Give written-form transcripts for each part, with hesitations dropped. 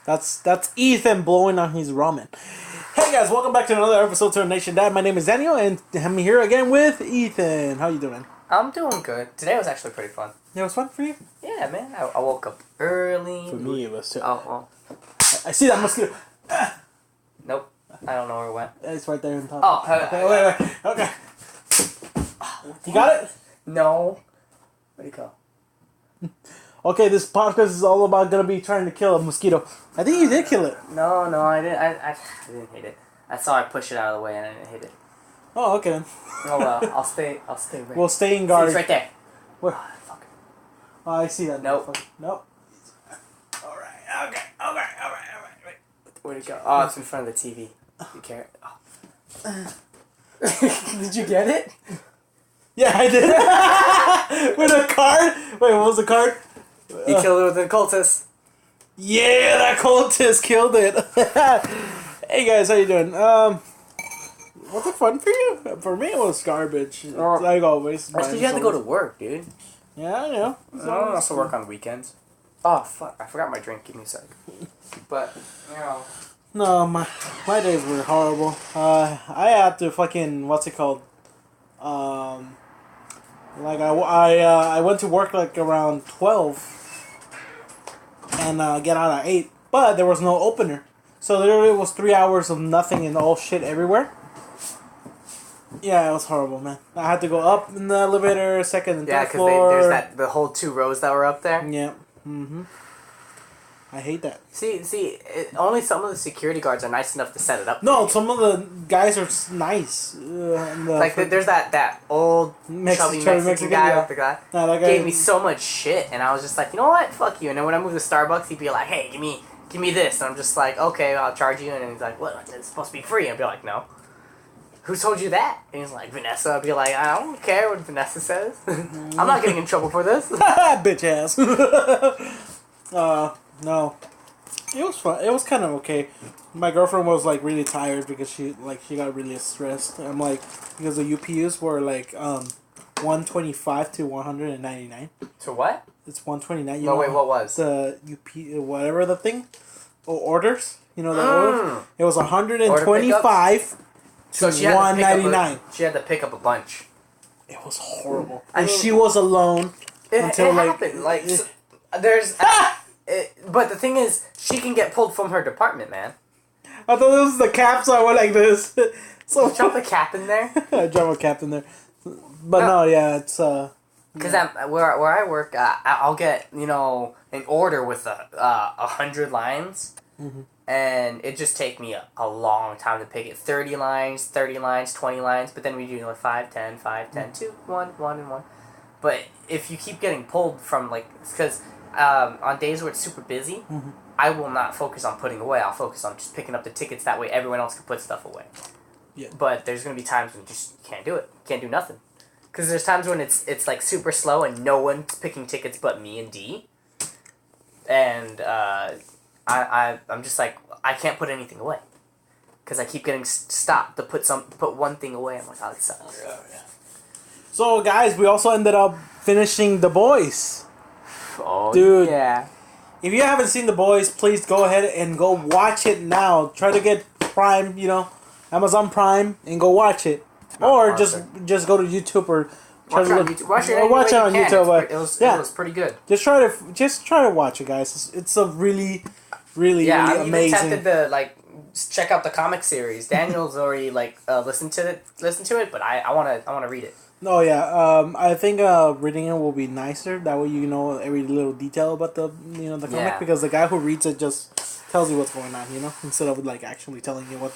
That's Ethan blowing on his ramen. Hey guys, welcome back to another episode to NationDan. My name is Daniel, and I'm here again with Ethan. How you doing? I'm doing good. Today was actually pretty fun. Yeah, it was fun for you? Yeah, man. I woke up early. For me, it was too. Oh, well. I see that mosquito. Nope. I don't know where it went. It's right there on top. Oh, okay, wait. Okay. You got it? No. Where'd it go? Okay, this podcast is all about gonna be trying to kill a mosquito. I think you did kill it. No, I didn't. I didn't hit it. I saw it push it out of the way and I didn't hit it. Oh, okay then. Oh well, I'll stay right. We'll stay in guard. It's right there. Where? Oh, fuck. Oh, I see that. Nope. Nope. Alright, okay. Wait. Where'd it go? Oh, it's in front of the TV. You care? Oh. Did you get it? Yeah, I did. With a card? Wait, what was the card? You killed it with the cultist. Yeah, that cultist killed it. Hey guys, how you doing? Was it fun for you? For me, it was garbage. Like always. That's because you have to go to work, dude. Yeah, I know. I don't also work on weekends. Oh, fuck. I forgot my drink. Give me a sec. But, you know. No, my days were horrible. I had to fucking, what's it called? Like I went to work like around 12 and get out at 8, but there was no opener. So literally it was 3 hours of nothing and all shit everywhere. Yeah, it was horrible, man. I had to go up in the elevator, second and third floor. Yeah, because there's the whole 2 rows that were up there. Yeah. I hate that. See, only some of the security guards are nice enough to set it up. No, some of the guys are nice. There's that old chubby Mexican guy with the guy. No, that guy gave me so much shit, and I was just like, you know what, fuck you. And then when I moved to Starbucks, he'd be like, hey, give me this, and I'm just like, okay, I'll charge you. And then he's like, what? It's supposed to be free. I'd be like, no. Who told you that? And he's like, Vanessa. I'd be like, I don't care what Vanessa says. I'm not getting in trouble for this. Bitch ass. No. It was fun. It was kind of okay. My girlfriend was like really tired because she got really stressed. I'm like, because the UPUs were like 125 to 199. To what? It's 129. No, wait, what was? The UP, whatever the thing, orders. You know the orders? It was 125 to 199. She had to pick up a bunch. It was horrible. And she was alone until it happened. Like, there's... but the thing is, she can get pulled from her department, man. I thought this was the cap, so I went like this. So drop a cap in there. I drop a cap in there, but no, yeah, it's because where I work, I'll get an order with 100 lines, and it just take me a long time to pick it. 30 lines, 20 lines, but then we do 5, 10, 5, 10, 2, 1, 1, and 1. But if you keep getting pulled from because. On days where it's super busy, I will not focus on putting away. I'll focus on just picking up the tickets. That way everyone else can put stuff away. Yeah. But there's going to be times when you just can't do it. Can't do nothing. Because there's times when it's like super slow and no one's picking tickets but me and D. And I'm just like, I can't put anything away. Because I keep getting stopped to put one thing away. I'm like, oh, it sucks. Yeah. So guys, we also ended up finishing The Boys. Oh, dude, yeah. If you haven't seen The Boys, please go ahead and go watch it now. Try to get Prime, Amazon Prime, and go watch it. Or just go to YouTube or watch it on YouTube. Watch it on YouTube. It was pretty good. Just try to watch it, guys. It's a really amazing. I'm even tempted to check out the comic series. Daniel's already listened to it, but I wanna read it. Oh yeah, I think reading it will be nicer. That way you know every little detail about the the comic, because the guy who reads it just tells you what's going on, instead of actually telling you what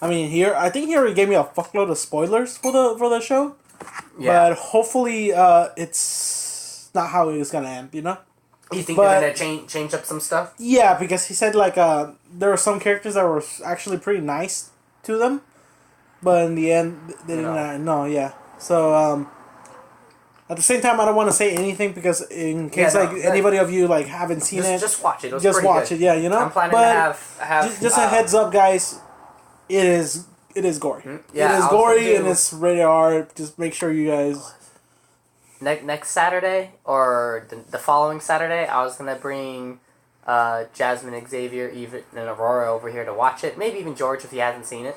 I mean, I think he already gave me a fuckload of spoilers for the show. Yeah. But hopefully it's not how it's gonna end, You think they're gonna change up some stuff? Yeah, because he said there were some characters that were actually pretty nice to them. But in the end, they didn't. No, yeah. So, at the same time, I don't want to say anything because in case anybody of you haven't seen it, just watch it. Just watch it. Yeah, I'm planning to have just a heads up, guys. It is gory. Yeah, it is gory and it's rated R. Just make sure you guys. Next Saturday or the following Saturday, I was gonna bring Jasmine, Xavier, Eva, and Aurora over here to watch it. Maybe even George if he hasn't seen it.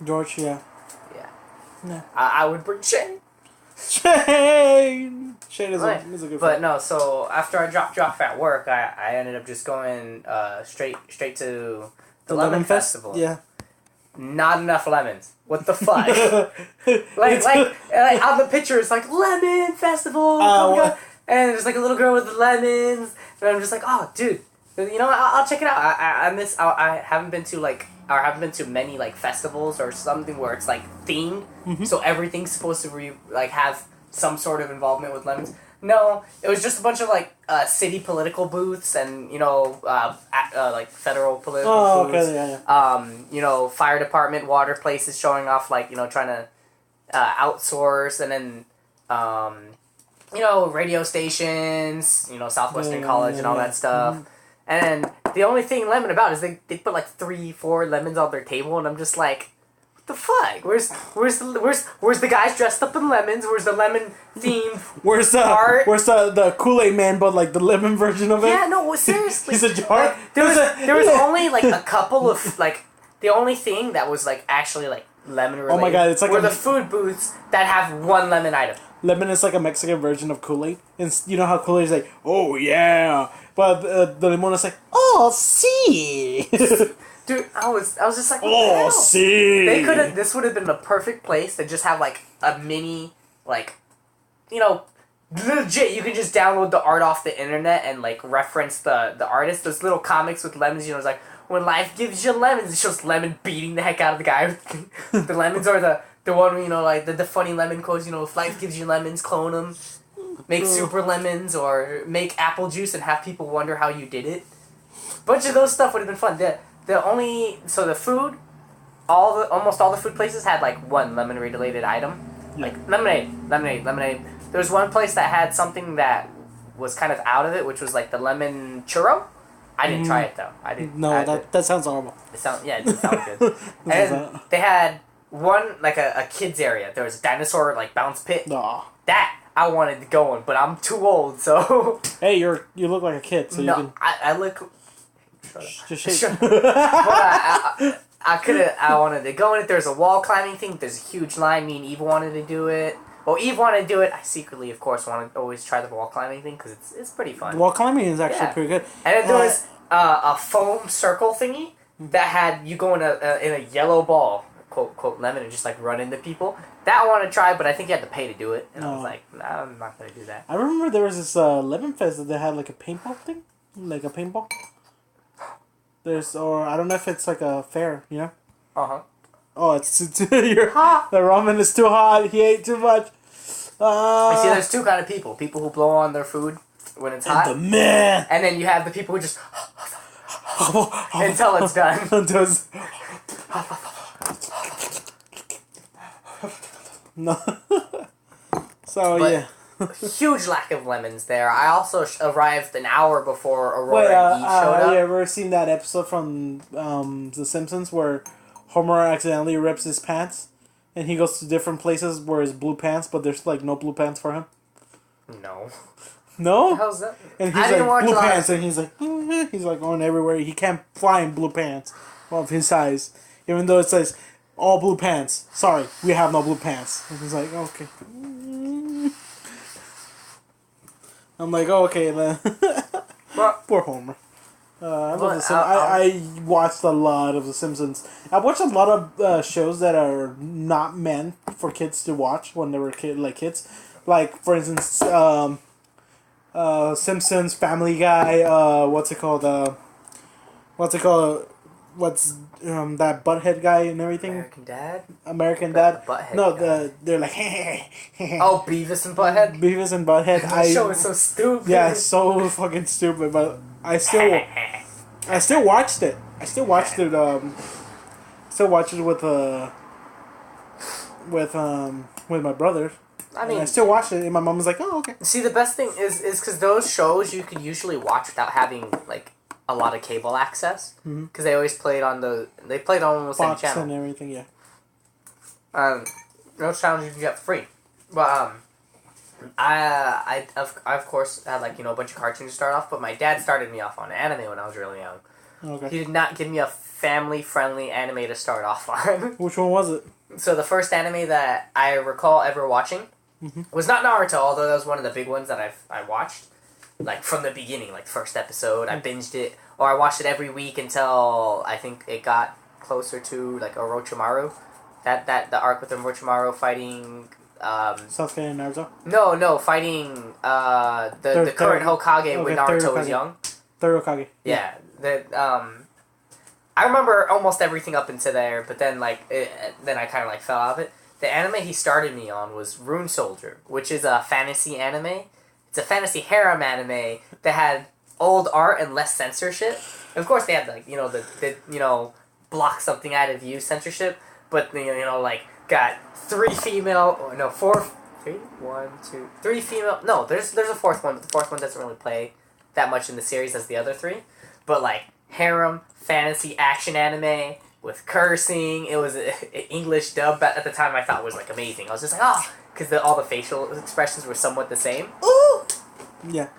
George, yeah. Yeah. I would bring Shane. Shane is a good But no, so after I dropped you off at work, I ended up just going straight to the Lemon Festival. Yeah. Not enough lemons. What the fuck? like on the picture, it's like Lemon Festival. And there's like a little girl with lemons, and I'm just like, oh, dude, you know what? I'll check it out. I haven't been to many like festivals or something where it's like themed, so everything's supposed to have some sort of involvement with lemons. No, it was just a bunch of like city political booths and like federal political booths. Okay, yeah. Fire department, water places showing off like trying to outsource, and then radio stations, Southwestern College and all that stuff. Mm-hmm. And the only thing lemon about is they put like 3-4 lemons on their table, and I'm just like, what the fuck? Where's the guys dressed up in lemons? Where's the lemon themed Where's the Kool-Aid man, but like the lemon version of it? Yeah, no, seriously. He's a jar. Like, there was only like a couple of like the only thing that was like actually like lemon related. Oh my god, it's like the food booths that have one lemon item. Lemon is like a Mexican version of Kool-Aid. And you know how Kool-Aid is like, oh yeah. But the limon is like, oh, see. Dude, I was just like, oh, see. This would have been the perfect place to just have like a mini, like, legit, you can just download the art off the internet and like reference the artist. Those little comics with lemons, it's like, when life gives you lemons, it shows Lemon beating the heck out of the guy with the lemons, or the one, like the funny lemon quotes, if life gives you lemons, clone them. Make super lemons, or make apple juice and have people wonder how you did it. Bunch of those stuff would have been fun. The food, almost all the food places had like one lemon related item. Yeah. Like lemonade. There was one place that had something that was kind of out of it, which was like the lemon churro. I didn't try it though. I didn't. No, that sounds horrible. It didn't sound good. And they had one like a kids area. There was a dinosaur like bounce pit. Aww. That I wanted to go in, but I'm too old, so. Hey, you look like a kid, so no, you can. I look. Just shake. But I wanted to go in it. There's a wall climbing thing. There's a huge line. Me and Eve wanted to do it. Well, Eve wanted to do it. I secretly, of course, want to always try the wall climbing thing because it's pretty fun. Wall climbing is actually pretty good. And then there was a foam circle thingy that had you go in a yellow ball, quote lemon, and just like run into people. That I want to try, but I think you had to pay to do it, and I was like, nah, I'm not gonna do that. I remember there was this lemon fest that they had like a paintball thing, like a paintball. Or I don't know if it's like a fair, Oh, it's the ramen is too hot. He ate too much. I see. There's two kind of people: people who blow on their food when it's hot, and then you have the people who just until it's done. No. So huge lack of lemons there. I also arrived an hour before Aurora and Eve showed up. You ever seen that episode from The Simpsons where Homer accidentally rips his pants and he goes to different places where it's blue pants, but there's like no blue pants for him? No. No? How's that? And he's like, blue pants, and he's like going everywhere. He can't find blue pants of his size, even though it says all blue pants. Sorry, we have no blue pants. And he's like, okay. I'm like, oh, okay then. Poor Homer. I love The Simpsons. I watched a lot of The Simpsons. I watched a lot of shows that are not meant for kids to watch when they were kids. Like, for instance, Simpsons, Family Guy, what's that Butthead guy and everything? American Dad? Butthead no, they're like, oh, Beavis and Butthead? Beavis and Butthead. That show is so stupid. Yeah, so fucking stupid, but I still watched it. I still watched it, with my brother. I mean, I still watched it, and my mom was like, oh, okay. See, the best thing is because those shows you could usually watch without having, like, a lot of cable access, because they always played on almost Fox any channel and everything, yeah. Those channels you can get free, but I of course had like a bunch of cartoons to start off, but my dad started me off on anime when I was really young. Okay. He did not give me a family friendly anime to start off on. Which one was it? So the first anime that I recall ever watching was not Naruto, although that was one of the big ones that I watched, like from the beginning, like first episode. I binged it, or I watched it every week until I think it got closer to like Orochimaru, that the arc with Orochimaru fighting. Sasuke and Naruto. No, fighting the current Hokage when Naruto was young. Third Hokage. Yeah, I remember almost everything up into there, but then then I kind of like fell out of it. The anime he started me on was Rune Soldier, which is a fantasy anime. It's a fantasy harem anime that had old art and less censorship. Of course, they had the block something out of view censorship, but got three female. No, there's a fourth one, but the fourth one doesn't really play that much in the series as the other three. But like harem fantasy action anime with cursing. It was an English dub, but at the time I thought was like amazing. I was just like, because all the facial expressions were somewhat the same. Ooh! Yeah.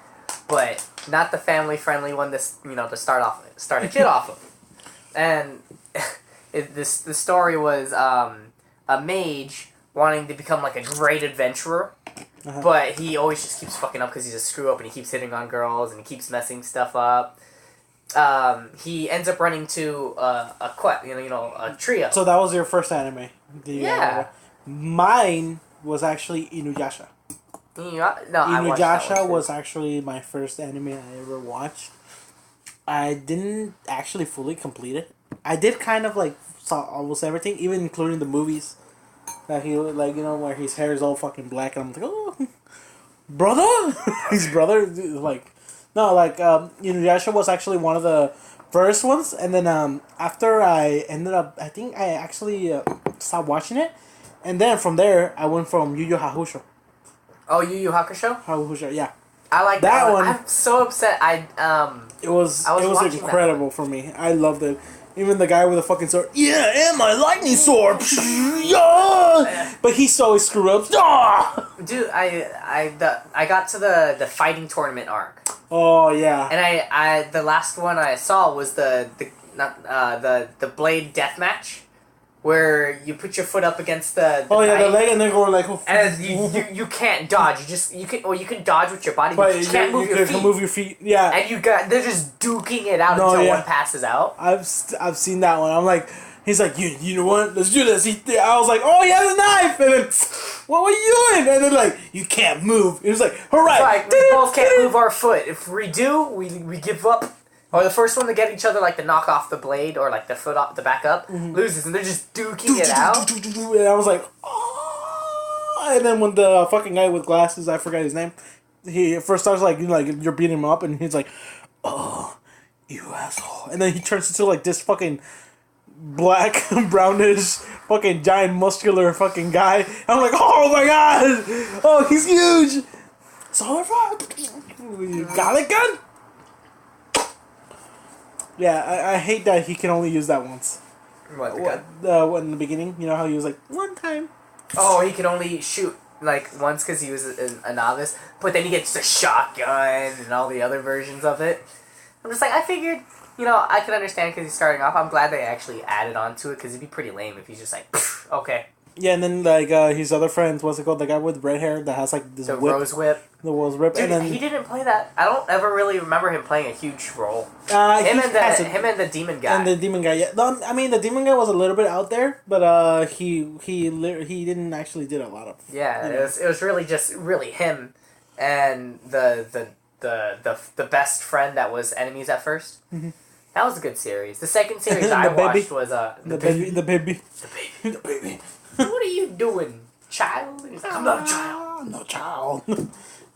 But not the family friendly one to start a kid off of. And the story was a mage wanting to become like a great adventurer, but he always just keeps fucking up because he's a screw up and he keeps hitting on girls and he keeps messing stuff up. He ends up running to a trio. So that was your first anime? Yeah. Mine was actually Inuyasha. Inuyasha was actually my first anime I ever watched. I didn't actually fully complete it. I did kind of like saw almost everything, even including the movies. That he where his hair is all fucking black, and I'm like, oh, brother, his brother, Inuyasha was actually one of the first ones, and then after I ended up, I think I actually stopped watching it, and then from there I went from Yu Yu Hakusho. Oh, Yu Yu Hakusho? Hakusho, yeah. I like that one. I'm so upset. It was incredible for me. I loved it. Even the guy with the fucking sword. Yeah, and my lightning sword. Yeah! But he's so screwed up. Ah! Dude, I got to the fighting tournament arc. Oh yeah. And I the last one I saw was the blade death match, where you put your foot up against the the leg and then go like. And you can't dodge. You can dodge with your body, but you can't move your feet. Can move your feet. Yeah. And they're just duking it out until one passes out. I've seen that one. I'm like, he's like, you know what? Let's do this. I was like, oh, he has a knife, and then what were you doing? And then like, you can't move. It was like, all right. It's like, we both can't move our foot. If we do, we give up. Or the first one to get each other, like, to knock off the blade or, like, the foot off, the back up, loses, and they're just duking it out. And I was like, oh. And then when the fucking guy with glasses, I forgot his name, he first starts, like, you're beating him up, and he's like, oh, you asshole. And then he turns into, like, this fucking black, brownish, fucking giant, muscular fucking guy. And I'm like, oh, my God. Oh, he's huge. So, you got it, gun? Yeah, I hate that he can only use that once. What, the gun? In the beginning, you know how he was like, one time. Oh, he can only shoot, like, once because he was a novice, but then he gets the shotgun and all the other versions of it. I'm just like, I figured, I could understand because he's starting off. I'm glad they actually added on to it because it'd be pretty lame if he's just like, okay. Yeah, and then, like, his other friend, what's it called? The guy with red hair that has, like, this the whip. Rose Whip. The Rose Whip. Dude, and then, he didn't play that. I don't ever really remember him playing a huge role. Him and the demon guy. And the demon guy, yeah. I mean, the demon guy was a little bit out there, but he didn't actually did a lot of... Yeah, it was really just him and the best friend that was enemies at first. Mm-hmm. That was a good series. The second series I watched was the baby. What are you doing, child? He's like, I'm not a child. I'm not a child.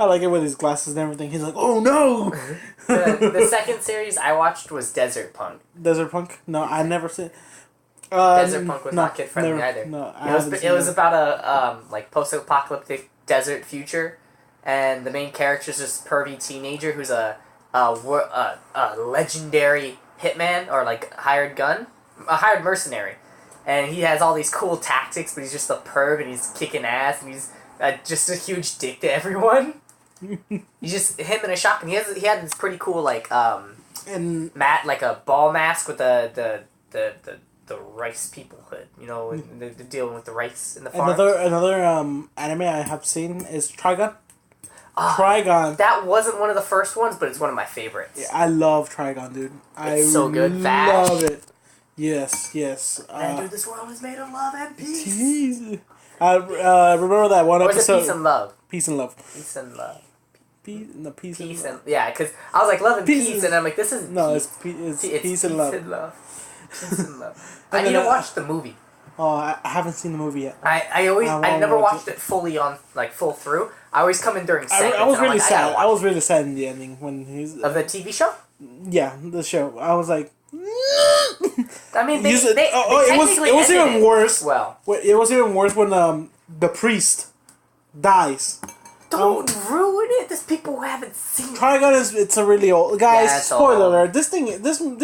I like it with his glasses and everything. He's like, oh no! the second series I watched was Desert Punk. Desert Punk? No, I never seen. Desert Punk was not kid friendly either. No, it was about a post-apocalyptic desert future, and the main character is this pervy teenager who's a legendary hitman or like a hired mercenary. And he has all these cool tactics, but he's just a perv, and he's kicking ass, and he's just a huge dick to everyone. He just him in a shotgun. He had this pretty cool like and mat like a ball mask with the rice people hood. You know, the dealing with the rice in the farm. another anime I have seen is Trigun. Trigun. That wasn't one of the first ones, but it's one of my favorites. Yeah, I love Trigun, dude. It's so good. Love it. Yes. Man, dude, this world is made of love and peace. I remember that one episode. Or is it peace and love? Peace and love. Peace and love. Peace and yeah, because I was like love and peace, and I'm like this is no, peace. it's peace and love. Peace and love. I need to watch the movie. Oh, I haven't seen the movie yet. I never watched it fully on like full through. I always come in during segments. I was really sad. I was it. really sad in the ending when he's of the TV show. Yeah, the show. I was like. I mean, it was even worse. Well, it was even worse when the priest dies. Don't ruin it. There's people who haven't seen it. Trigun it's a really old guys. Yeah, spoiler alert. This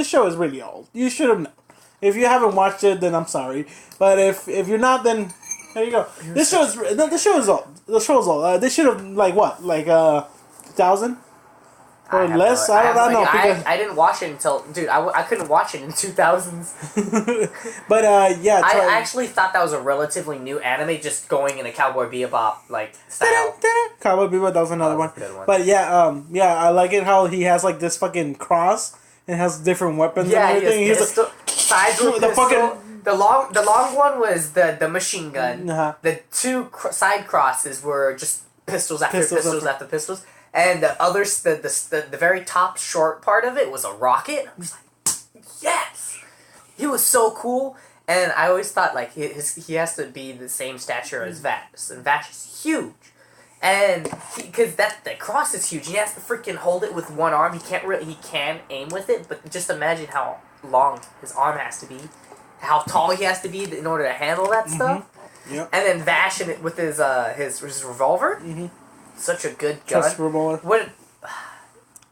show is really old. You should have known. If you haven't watched it, then I'm sorry. But if you're not, then there you go. The show is old. The show is old. They should have like 2000 or less. I don't know. I didn't watch it until I couldn't watch it in 2000s. But yeah, I actually thought that was a relatively new anime, just going in a Cowboy Bebop like style. Cowboy Bebop, that was another one. Good one. But yeah, I like it how he has like this fucking cross and has different weapons and everything. He's like, the fucking the long one was the machine gun. Uh-huh. The two side crosses were just pistols after pistols. And the others, the very top short part of it was a rocket. I was like, yes! He was so cool. And I always thought, like, he has to be the same stature as Vash. And Vash is huge. And, because the cross is huge. He has to freaking hold it with one arm. He can aim with it, but just imagine how long his arm has to be. How tall he has to be in order to handle that stuff. Yep. And then Vash with his revolver. Mm-hmm. Such a good gun.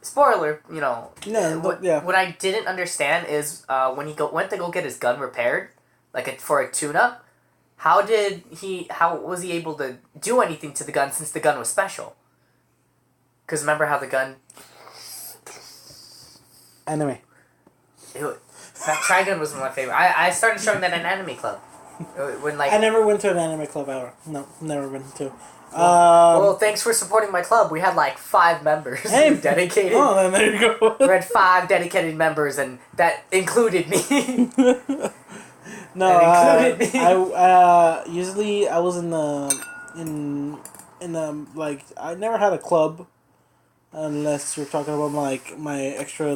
Spoiler, you know. What I didn't understand is when he went to go get his gun repaired, for a tune-up. How was he able to do anything to the gun since the gun was special? Because remember how the gun. Anime. That Trigun was one of my favorite. I started showing that in anime club. I never went to an anime club ever. No, never been to. Well, thanks for supporting my club. We had 5 members dedicated. Oh, then there you go. We had 5 dedicated members, and that included me. No, I usually I was in I never had a club, unless you're talking about my extra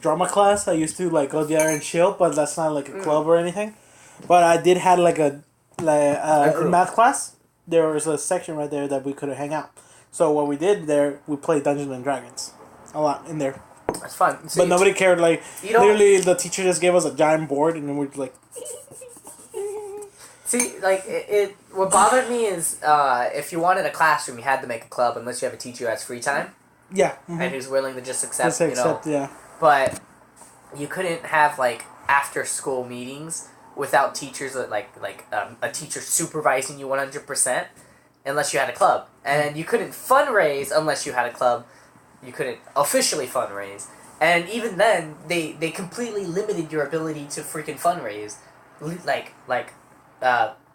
drama class. I used to go there and chill, but that's not a club or anything. But I did had in math class, there was a section right there that we could hang out. So what we did there, we played Dungeons and Dragons a lot in there. That's fun. But nobody cared. Literally, the teacher just gave us a giant board, and then we're like. See, what bothered me is if you wanted a classroom, you had to make a club unless you have a teacher who has free time. Yeah. Mm-hmm. And who's willing to just accept, yeah. But you couldn't have after school meetings without teachers a teacher supervising you 100% unless you had a club. And you couldn't fundraise unless you had a club. You couldn't officially fundraise. And even then, they completely limited your ability to freaking fundraise.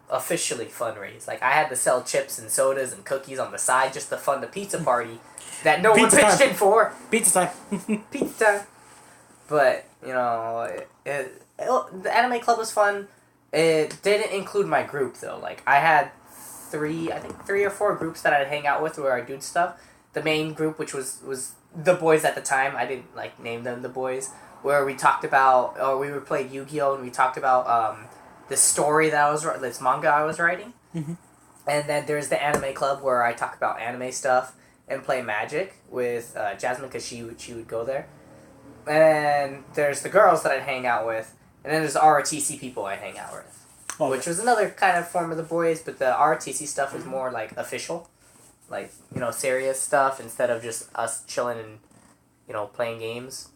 Officially fundraise. I had to sell chips and sodas and cookies on the side just to fund a pizza party that no one pitched in for. Pizza time. Pizza time. But, the anime club was fun. It didn't include my group, though. I had 3 or 4 groups that I'd hang out with where I'd do stuff. The main group, which was the boys at the time, I didn't name them the boys, where we talked about, or we would play Yu-Gi-Oh! And we talked about the story this manga I was writing. Mm-hmm. And then there's the anime club where I talk about anime stuff and play Magic with Jasmine, because she would go there. And there's the girls that I'd hang out with, and then there's the ROTC people I hang out with, which was another kind of form of the boys, but the ROTC stuff was more official. Serious stuff instead of just us chilling and, playing games.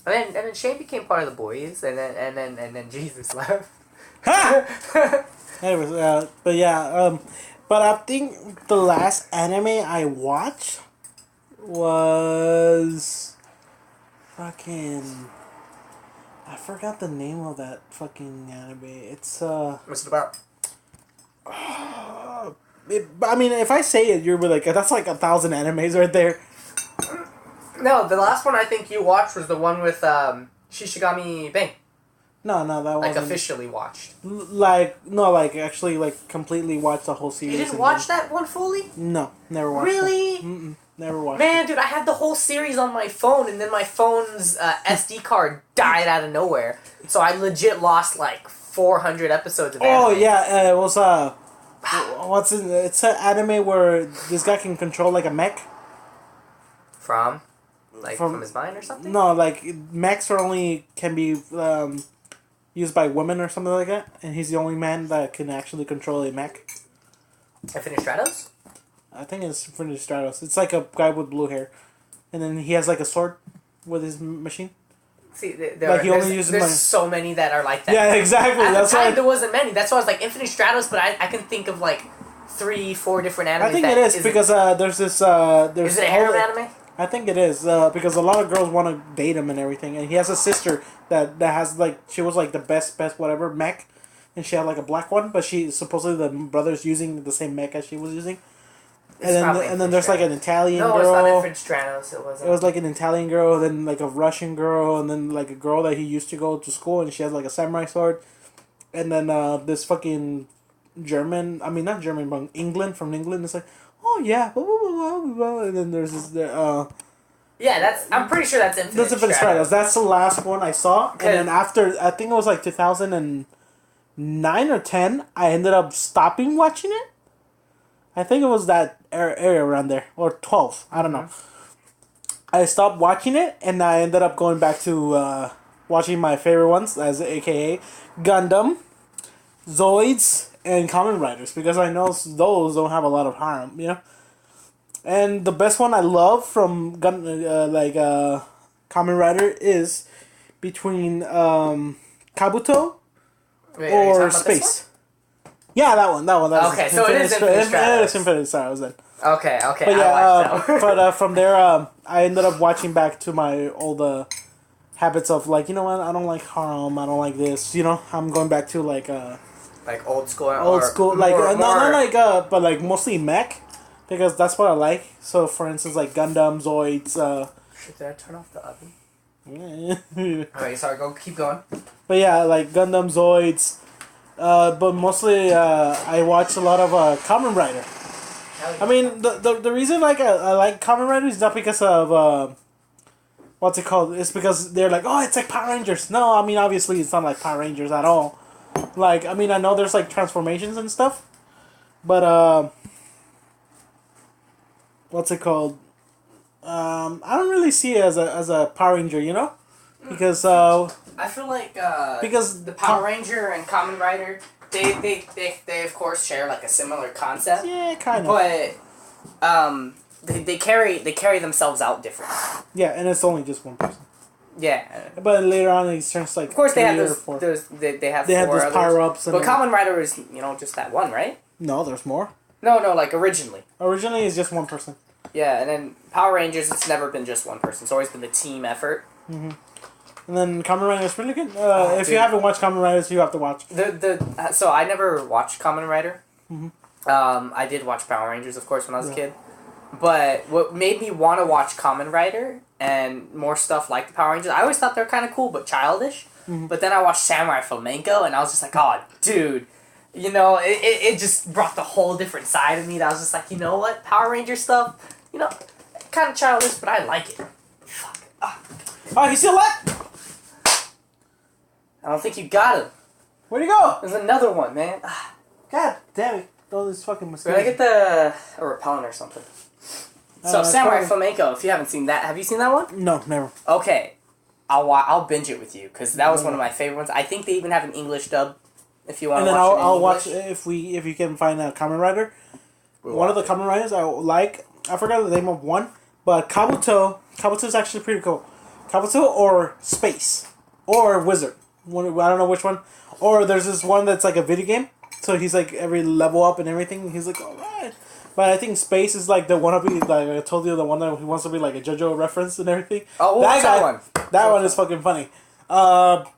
And then Shane became part of the boys, and then Jesus left. Anyways, but yeah, but I think the last anime I watched was fucking. I forgot the name of that fucking anime. It's What's it about? I mean, if I say it, you're like, that's like 1,000 animes right there. No, the last one I think you watched was the one with Shishigami Bang. No, that like wasn't. officially watched. Like actually, like completely watched the whole series. You didn't watch that one fully? No, never watched. Really? Never watched. Man, dude, I had the whole series on my phone, and then my phone's SD card died out of nowhere, so I legit lost like 400 episodes of anime. Oh yeah, it was what's in? It's an anime where this guy can control like a mech. From his mind or something? No, like mechs are only can be used by women or something like that, and he's the only man that can actually control a mech. Infinite Stratos? I think it's Infinity Stratos. It's like a guy with blue hair, and then he has like a sword with his machine. See, there's so many that are like that. Yeah, exactly. At That's the time, why there wasn't many. That's why I was like Infinite Stratos, but I can think of like 3-4 different animes. I think it is because there's this there's is it a harem anime? I think it is because a lot of girls want to date him and everything, and he has a sister that has like she was like the best whatever mech, and she had like a black one, but she supposedly the brother's using the same mech as she was using. And then there's like an Italian girl. No, it's not Infinite Stratos. It wasn't. It was like an Italian girl, then like a Russian girl, and then like a girl that he used to go to school, and she has like a samurai sword, and then this fucking German. I mean, not German, but from England. It's like, oh yeah, blah, blah, blah, blah, blah. And then there's this. Yeah, I'm pretty sure that's Infinite Stratos. That's the last one I saw, and then after I think it was like 2009 or 10, I ended up stopping watching it. I think it was that area around there, or 12. I don't know. I stopped watching it, and I ended up going back to watching my favorite ones, as AKA Gundam, Zoids, and Kamen Riders, because I know those don't have a lot of harm, you know. And the best one I love from Kamen Rider is between Kabuto or Space. Yeah, that one. Okay, so it is Infinite Stratos. It is Infinite Stratos then. Okay. But yeah, but from there, I ended up watching back to my old habits of like, you know what, I don't like harem, I don't like this, you know, I'm going back to like old school, like but like mostly mech, because that's what I like. So for instance, like Gundam, Zoids. Did I turn off the oven? Yeah. Okay, sorry. Keep going. But yeah, like Gundam, Zoids. But mostly, I watch a lot of Kamen Rider. I mean, the reason like I like Kamen Rider is not because of what's it called? It's because they're like, oh, it's like Power Rangers. No, I mean obviously it's not like Power Rangers at all. Like, I mean, I know there's like transformations and stuff, but what's it called? I don't really see it as a Power Ranger, you know, because I feel like because the Power Ranger and Kamen Rider, they of course share like a similar concept. Yeah, kind of. But they carry themselves out different. Yeah, and it's only just one person. Yeah. But later on, it turns like. Of course, they have they have those power ups. But Kamen Rider is just that one, right? No, there's more. No, like originally. Originally, it's just one person. Yeah, and then Power Rangers, it's never been just one person. It's always been a team effort. Mm-hmm. And then Kamen Rider is really good. If you haven't watched Kamen Riders, you have to watch. So I never watched Kamen Rider. Mm-hmm. I did watch Power Rangers, of course, when I was a kid. But what made me want to watch Kamen Rider and more stuff like the Power Rangers, I always thought they were kind of cool but childish. Mm-hmm. But then I watched Samurai Flamenco, and I was just like, oh, dude. It just brought the whole different side of me. That I was just like, you know what? Power Ranger stuff, kind of childish, but I like it. Fuck. Oh, you still left? I don't think you got him. Where'd he go? There's another one, man. God damn it. All these fucking mistakes. We're gonna get a repellent or something. So, Samurai Flamenco, if you haven't seen that, have you seen that one? No, never. Okay. I'll binge it with you, because that was one of my favorite ones. I think they even have an English dub, if you want to watch it in English. And then I'll watch, if you can find a Kamen Rider. One of the Kamen Riders I like, I forgot the name of one, but Kabuto is actually pretty cool. Kabuto or Space. Or Wizard. I don't know which one. Or there's this one that's like a video game. So he's like every level up and everything. He's like, all right. But I think Space is like the wanna be like I told you, the one that he wants to be like a JoJo reference and everything. Oh, what's that one? That one is fucking funny.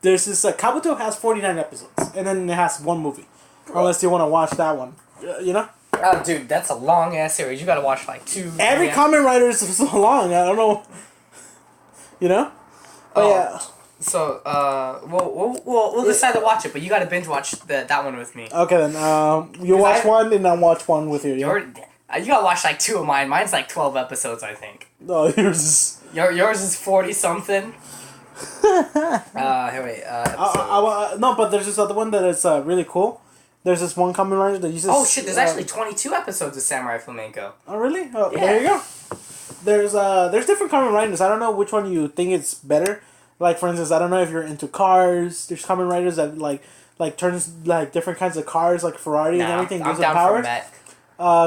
There's this Kabuto has 49 episodes and then it has one movie. Unless you want to watch that one, you know. Oh, dude, that's a long ass series. You gotta watch like 2. Every Kamen Rider is so long. I don't know. You know. Oh yeah. So we'll decide to watch it, but you gotta binge watch that one with me. Okay then. You watch one and I'll watch one with you. You gotta watch like 2 of mine. Mine's like 12 episodes, I think. No, yours is. Yours is 40 something. Here wait. No, but there's this other one that is really cool. There's this one Kamen Rider that uses. Oh shit! There's actually 22 episodes of Samurai Flamenco. Oh really? Oh, yeah. There you go. There's different Kamen Riders. I don't know which one you think is better. Like for instance, I don't know if you're into cars. There's Kamen Riders that like turns like different kinds of cars, like Ferrari and everything, gives them power.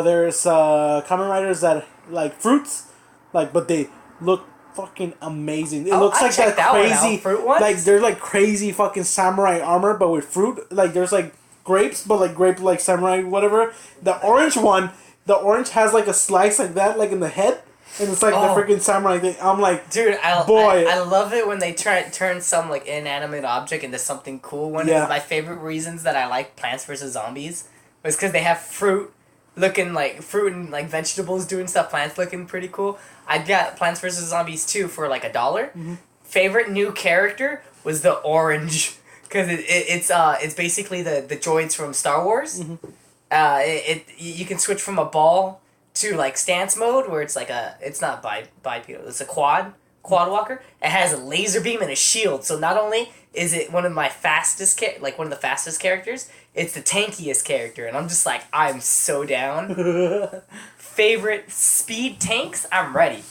There's Kamen Riders that like fruits, like but they look fucking amazing. It looks like that crazy fruit ones? Like they're like crazy fucking samurai armor, but with fruit. Like there's like grapes, but like grape like samurai whatever. The orange one, the orange has like a slice like that, like in the head. And it's like the freaking samurai thing. I'm like, dude, I love it when they turn some like inanimate object into something cool. One of my favorite reasons that I like Plants vs Zombies was because they have fruit and like vegetables doing stuff. Plants looking pretty cool. I got Plants vs Zombies 2 for like $1. Mm-hmm. Favorite new character was the orange because it's basically the droids from Star Wars. Mm-hmm. You can switch from a ball to like stance mode where it's like it's not bipedal, it's a quad walker. It has a laser beam and a shield, so not only is it one of the fastest characters, it's the tankiest character, and I'm just like, I'm so down. Favorite speed tanks, I'm ready.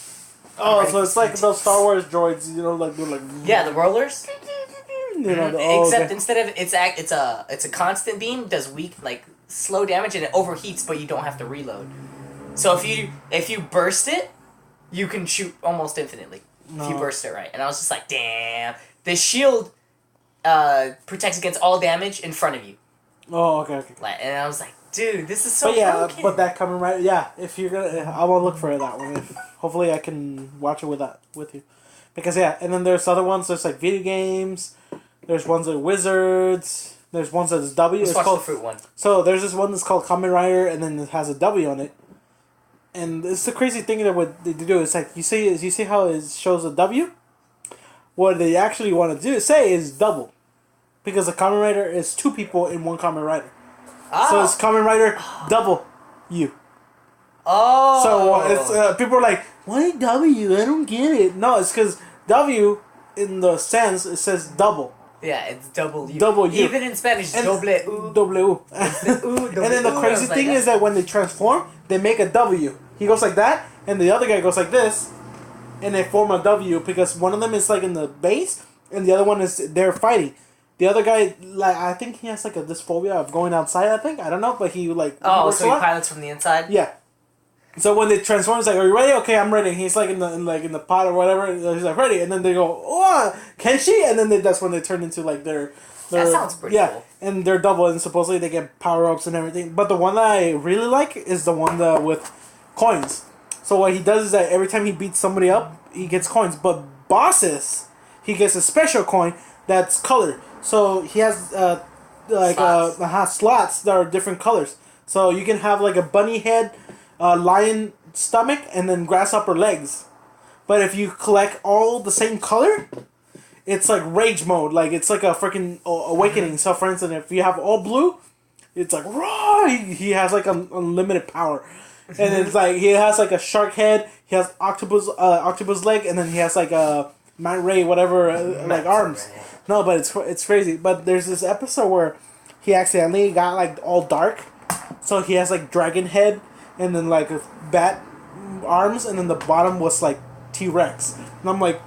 So it's like those Star Wars droids, you know, like they're like the rollers. You know, except instead of it's a constant beam, does weak like slow damage, and it overheats, but you don't have to reload. So if you burst it, you can shoot almost infinitely. If you burst it right. And I was just like, damn. The shield protects against all damage in front of you. Oh, okay. And I was like, dude, this is so broken. But that Kamen Rider, if you're gonna, I will look for that one. Hopefully I can watch it with you. Because and then there's other ones, there's like video games, there's ones that are wizards, there's ones that is W. Let's watch the fruit one. So there's this one that's called Kamen Rider, and then it has a W on it. And it's the crazy thing that what they do is like you see how it shows a W. What they actually want to say is double, because a Kamen Rider is 2 people in one Kamen Rider. So it's Kamen Rider double U. Oh. So it's people are like, why W? I don't get it. No, it's because W in the sense it says double. Yeah, it's double U. Double U. Even in Spanish, doble U. Double U. And then the crazy thing is that when they transform, they make a W. He goes like that, and the other guy goes like this, and they form a W because one of them is like in the base, and the other one is they're fighting. The other guy, like I think he has like a dysphobia of going outside. I don't know, but he like. Oh, so he pilots from the inside. Yeah. So when they transform, it's like, "Are you ready? Okay, I'm ready." He's like in the pot or whatever. He's like ready, and then they go, "Oh, can she?" And then that's when they turn into like their that sounds pretty cool. And they're double, and supposedly they get power ups and everything. But the one that I really like is the one with coins. So what he does is that every time he beats somebody up, he gets coins. But bosses, he gets a special coin that's colored. So he has slots that are different colors. So you can have like a bunny head, lion stomach, and then grasshopper legs. But if you collect all the same color, it's like rage mode. Like it's like a freaking awakening. So for instance, if you have all blue, it's like raw. He has like unlimited power. And it's like he has like a shark head, he has octopus leg, and then he has like a Man Ray whatever like arms. No, but it's crazy. But there's this episode where he accidentally got like all dark, so he has like dragon head, and then like bat arms, and then the bottom was like T-Rex, and I'm like,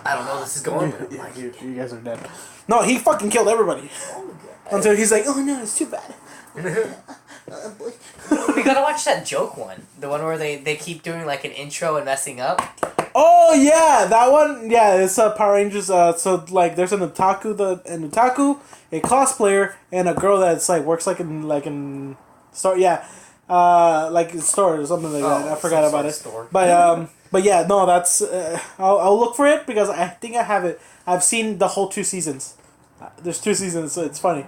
I don't know where this is going. You guys are dead. No, he fucking killed everybody. Until he's like, oh no, it's too bad. We gotta watch that joke one. The one where they keep doing like an intro and messing up. Oh yeah, that one. Yeah, it's Power Rangers. So like, there's an otaku, a cosplayer, and a girl that's like works like in store. Yeah, like in store or something like that. I forgot about it. Store. But yeah, no, that's. I'll look for it because I think I have it. I've seen the whole 2 seasons. There's 2 seasons, so it's funny.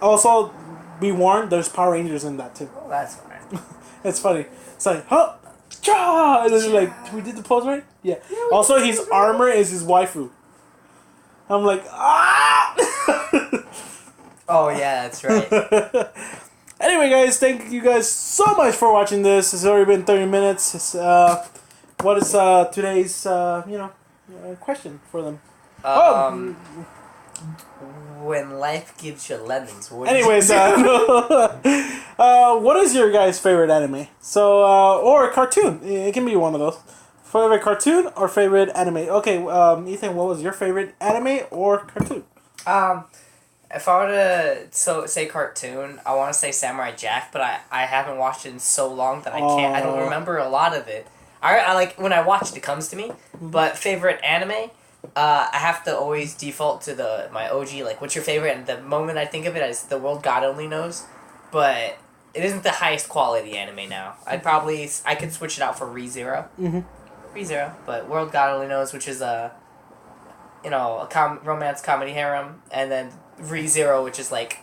Also, be warned, there's Power Rangers in that too. Oh, that's fine. It's funny. It's like, huh? Cha! And then you're like, we did the pose right? Yeah. Also, his armor is his waifu. I'm like, ah! Oh, yeah, that's right. Anyway, guys, thank you guys so much for watching this. It's already been 30 minutes. It's, what is today's, question for them? When life gives you lemons. Anyways, what is your guys' favorite anime? So, or cartoon. It can be one of those. Favorite cartoon or favorite anime? Okay, Ethan, what was your favorite anime or cartoon? If I were to say cartoon, I want to say Samurai Jack, but I haven't watched it in so long that I can't. I don't remember a lot of it. I like when I watch it, it comes to me. But favorite anime, I have to always default to my OG. Like, what's your favorite? And the moment I think of it as The World God Only Knows, but it isn't the highest quality anime now. I could switch it out for ReZero. ReZero, but World God Only Knows, which is a romance comedy harem, and then ReZero, which is like,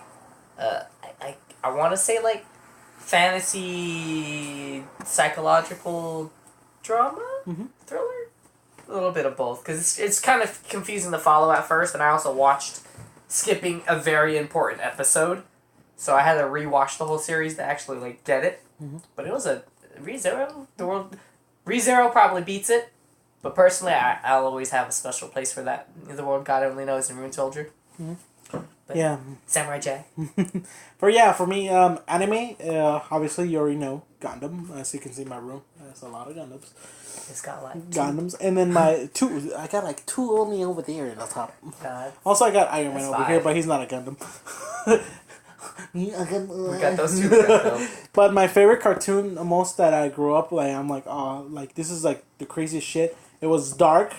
I want to say like fantasy psychological drama thriller, a little bit of both, because it's kind of confusing to follow at first, and I also watched skipping a very important episode, so I had to rewatch the whole series to actually like get it. But it was a ReZero. ReZero probably beats it. But personally, I'll always have a special place for that. The World God Only Knows and Rune Soldier. But yeah. Samurai Jack. For me, anime, obviously you already know Gundam. As you can see in my room, there's a lot of Gundams. It's got like Gundams. And then I got like 2 only over there in the top. God. Also, I got Iron Man over here, but he's not a Gundam. We got those 2. But my favorite cartoon, the most that I grew up, like, I'm like, oh, like, this is like the craziest shit. It was dark.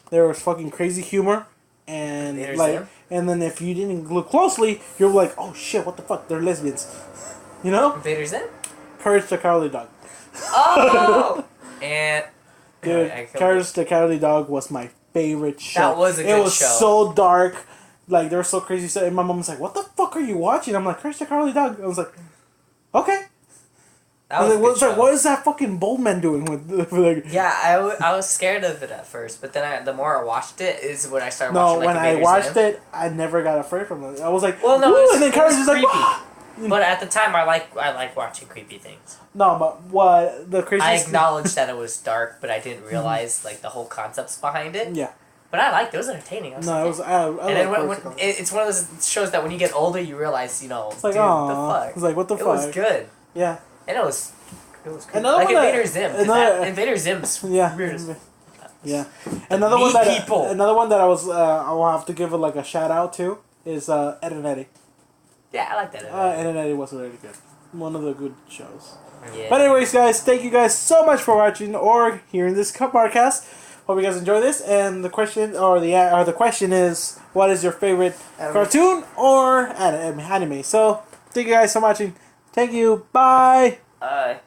There was fucking crazy humor. And and then if you didn't look closely, you're like, oh shit, what the fuck? They're lesbians. You know? Invader's Zim? Courage the Cowardly Dog. Oh! And... Dude, Courage the Cowardly Dog was my favorite show. That was a good show. It was so dark. Like, they were so crazy. And my mom was like, what the fuck are you watching? I'm like, Courage the Cowardly Dog. I was like, okay. What is that fucking bold man doing with like? Yeah, I was scared of it at first, but then the more I watched it is when I started watching. No, when I watched it, I never got afraid from it. I was like, well, no, and then Courage is like, but at the time, I like watching creepy things. No, but what the craziest? I acknowledged that it was dark, but I didn't realize like the whole concepts behind it. Yeah. But I liked it. It was entertaining. It was. And then it's one of those shows that when you get older, you realize, it's like, dude, the fuck. It's like, what the fuck? It was good. Yeah. And it was cool. Another like one Invader Zim. Invader Zim's weird. Yeah. Another one that I will have to give it like a shout out to is Ed and Eddie. Yeah, I like that. Ed and Eddie was really good. One of the good shows. Yeah. But anyways, guys, thank you guys so much for watching or hearing this podcast. Hope you guys enjoy this. And the question the question is, what is your favorite cartoon or anime? So thank you guys so much. Thank you. Bye. Bye.